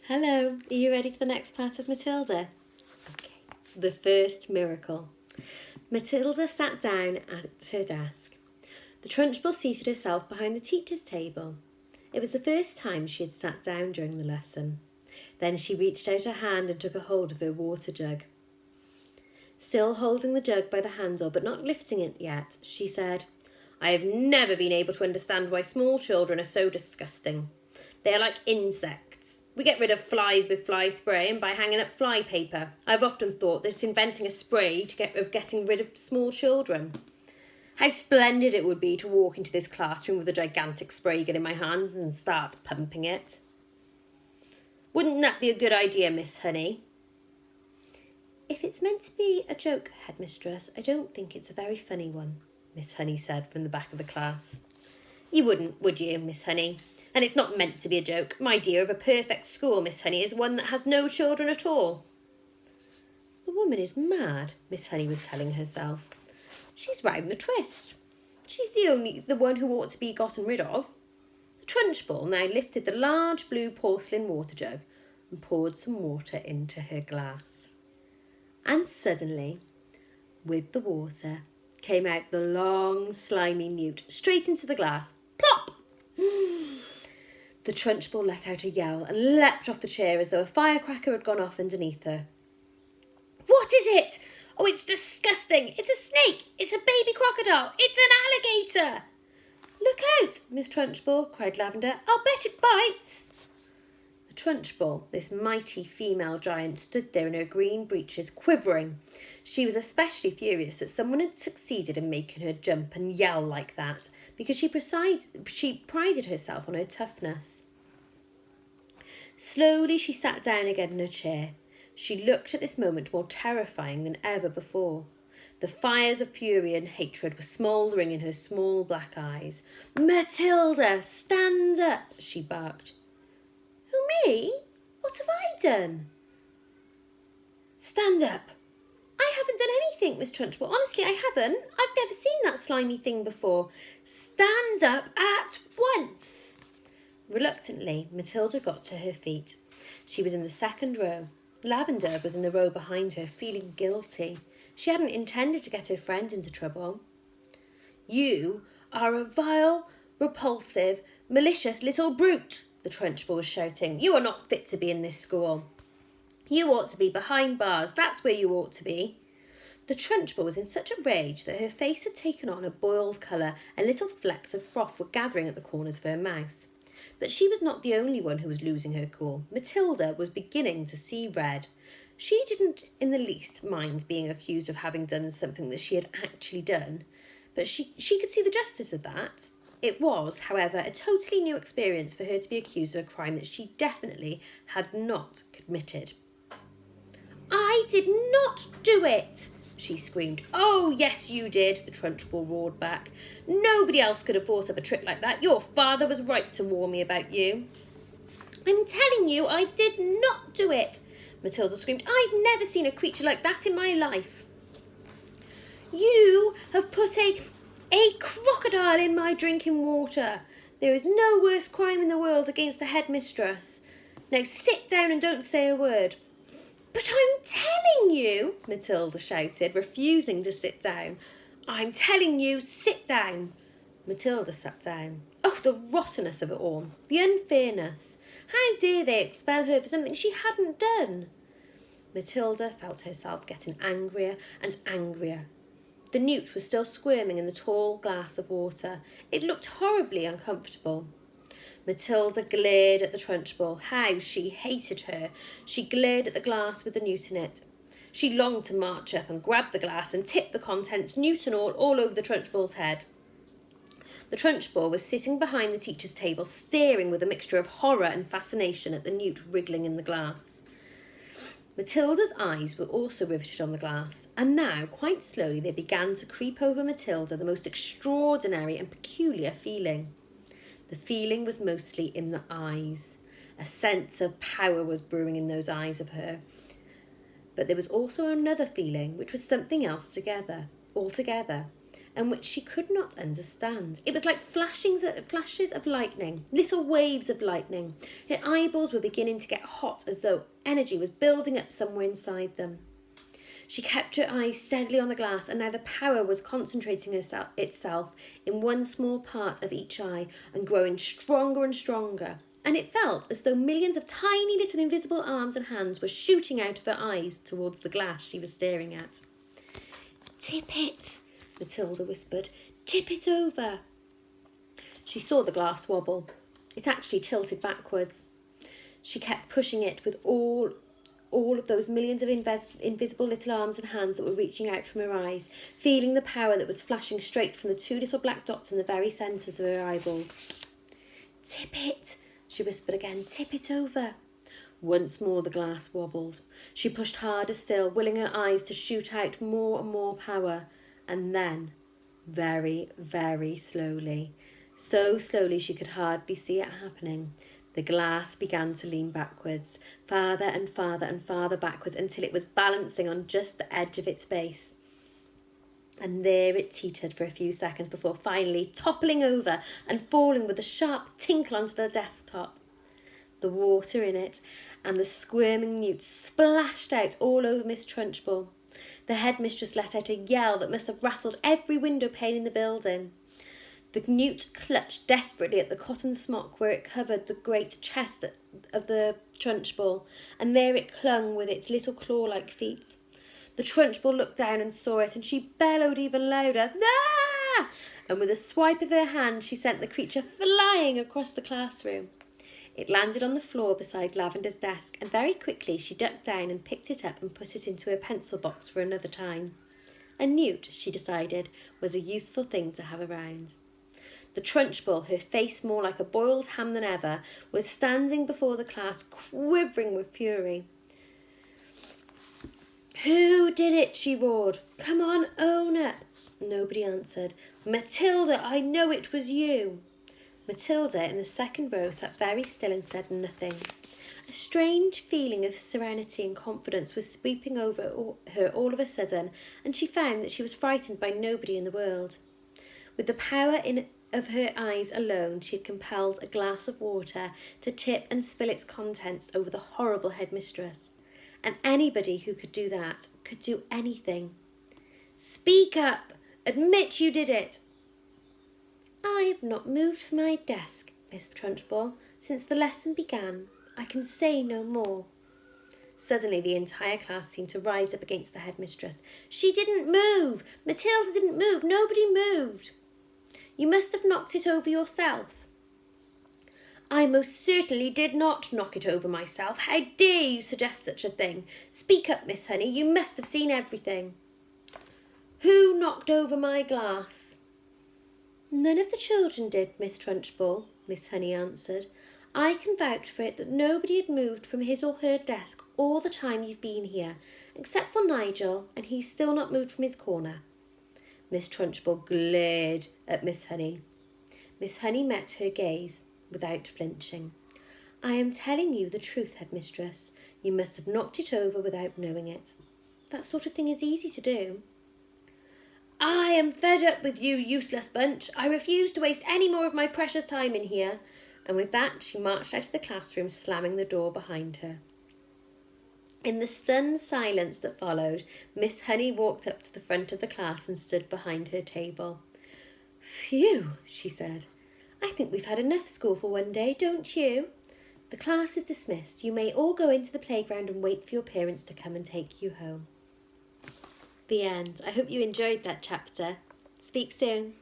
Hello, are you ready for the next part of Matilda? Okay. The first miracle. Matilda sat down at her desk. The Trunchbull seated herself behind the teacher's table. It was the first time she had sat down during the lesson. Then she reached out her hand and took a hold of her water jug. Still holding the jug by the handle but not lifting it yet, she said, "I have never been able to understand why small children are so disgusting. They are like insects. We get rid of flies with fly spray and by hanging up fly paper. I've often thought that inventing a spray getting rid of small children. How splendid it would be to walk into this classroom with a gigantic spray gun in my hands and start pumping it. Wouldn't that be a good idea, Miss Honey?" "If it's meant to be a joke, Headmistress, I don't think it's a very funny one," Miss Honey said from the back of the class. "You wouldn't, would you, Miss Honey? And it's not meant to be a joke. My idea of a perfect school, Miss Honey, is one that has no children at all." "The woman is mad," Miss Honey was telling herself. "She's round the twist. She's the one who ought to be gotten rid of." The Trunchbull now lifted the large blue porcelain water jug and poured some water into her glass. And suddenly, with the water, came out the long, slimy newt, straight into the glass. Plop! The Trunchbull let out a yell and leapt off the chair as though a firecracker had gone off underneath her. "What is it? Oh, it's disgusting! It's a snake! It's a baby crocodile! It's an alligator!" "Look out, Miss Trunchbull," cried Lavender. "I'll bet it bites." The Trunchbull, this mighty female giant, stood there in her green breeches, quivering. She was especially furious that someone had succeeded in making her jump and yell like that, because she prided herself on her toughness. Slowly she sat down again in her chair. She looked at this moment more terrifying than ever before. The fires of fury and hatred were smouldering in her small black eyes. "Matilda, stand up!" she barked. "Who, me? What have I done?" "Stand up." "I haven't done anything, Miss Trunchbull. Honestly, I haven't. I've never seen that slimy thing before. Stand up at once." Reluctantly, Matilda got to her feet. She was in the second row. Lavender was in the row behind her, feeling guilty. She hadn't intended to get her friend into trouble. "You are a vile, repulsive, malicious little brute," the Trunchbull was shouting. "You are not fit to be in this school. You ought to be behind bars. That's where you ought to be." The Trunchbull was in such a rage that her face had taken on a boiled colour and little flecks of froth were gathering at the corners of her mouth. But she was not the only one who was losing her cool. Matilda was beginning to see red. She didn't in the least mind being accused of having done something that she had actually done, but she could see the justice of that. It was, however, a totally new experience for her to be accused of a crime that she definitely had not committed. "I did not do it!" she screamed. "Oh, yes, you did," the Trunchbull roared back. "Nobody else could have thought of a trick like that. Your father was right to warn me about you." "I'm telling you I did not do it," Matilda screamed. "I've never seen a creature like that in my life." "You have put a crocodile in my drinking water. There is no worse crime in the world against a headmistress. Now sit down and don't say a word." "But I'm telling you," Matilda shouted, refusing to sit down. "I'm telling you, sit down." Matilda sat down. Oh, the rottenness of it all. The unfairness. How dare they expel her for something she hadn't done? Matilda felt herself getting angrier and angrier. The newt was still squirming in the tall glass of water. It looked horribly uncomfortable. Matilda glared at the Trunchbull. How she hated her. She glared at the glass with the newt in it. She longed to march up and grab the glass and tip the contents, newt and all over the Trunchbull's head. The Trunchbull was sitting behind the teacher's table, staring with a mixture of horror and fascination at the newt wriggling in the glass. Matilda's eyes were also riveted on the glass, and now, quite slowly, they began to creep over Matilda the most extraordinary and peculiar feeling. The feeling was mostly in the eyes. A sense of power was brewing in those eyes of her. But there was also another feeling, which was something else altogether. and which she could not understand. It was like flashes of lightning, little waves of lightning. Her eyeballs were beginning to get hot as though energy was building up somewhere inside them. She kept her eyes steadily on the glass, and now the power was concentrating itself in one small part of each eye and growing stronger and stronger. And it felt as though millions of tiny little invisible arms and hands were shooting out of her eyes towards the glass she was staring at. "Tip it," Matilda whispered. "Tip it over." She saw the glass wobble. It actually tilted backwards. She kept pushing it with all of those millions of invisible little arms and hands that were reaching out from her eyes, feeling the power that was flashing straight from the two little black dots in the very centres of her eyeballs. "Tip it," she whispered again. "Tip it over." Once more the glass wobbled. She pushed harder still, willing her eyes to shoot out more and more power. And then, very, very slowly, so slowly she could hardly see it happening, the glass began to lean backwards, farther and farther and farther backwards, until it was balancing on just the edge of its base. And there it teetered for a few seconds before finally toppling over and falling with a sharp tinkle onto the desktop. The water in it and the squirming newt splashed out all over Miss Trunchbull. The headmistress let out a yell that must have rattled every window pane in the building. The newt clutched desperately at the cotton smock where it covered the great chest of the Trunchbull, and there it clung with its little claw-like feet. The Trunchbull looked down and saw it, and she bellowed even louder, "Ah!" And with a swipe of her hand, she sent the creature flying across the classroom. It landed on the floor beside Lavender's desk, and very quickly she ducked down and picked it up and put it into her pencil box for another time. A newt, she decided, was a useful thing to have around. The Trunchbull, her face more like a boiled ham than ever, was standing before the class, quivering with fury. "Who did it?" she roared. "Come on, own up." Nobody answered. "Matilda, I know it was you." Matilda, in the second row, sat very still and said nothing. A strange feeling of serenity and confidence was sweeping over her all of a sudden, and she found that she was frightened by nobody in the world. With the power of her eyes alone, she had compelled a glass of water to tip and spill its contents over the horrible headmistress. And anybody who could do that could do anything. "Speak up! Admit you did it!" "I have not moved from my desk, Miss Trunchbull, since the lesson began. I can say no more." Suddenly the entire class seemed to rise up against the headmistress. "She didn't move! Matilda didn't move! Nobody moved!" "You must have knocked it over yourself." "I most certainly did not knock it over myself. How dare you suggest such a thing? Speak up, Miss Honey. You must have seen everything." "Who knocked over my glass?" "None of the children did, Miss Trunchbull," Miss Honey answered. "I can vouch for it that nobody had moved from his or her desk all the time you've been here, except for Nigel, and he's still not moved from his corner." Miss Trunchbull glared at Miss Honey. Miss Honey met her gaze without flinching. "I am telling you the truth, headmistress. You must have knocked it over without knowing it. That sort of thing is easy to do." "I am fed up with you, useless bunch. I refuse to waste any more of my precious time in here." And with that, she marched out of the classroom, slamming the door behind her. In the stunned silence that followed, Miss Honey walked up to the front of the class and stood behind her table. "Phew," she said. "I think we've had enough school for one day, don't you? The class is dismissed. You may all go into the playground and wait for your parents to come and take you home." The end. I hope you enjoyed that chapter. Speak soon.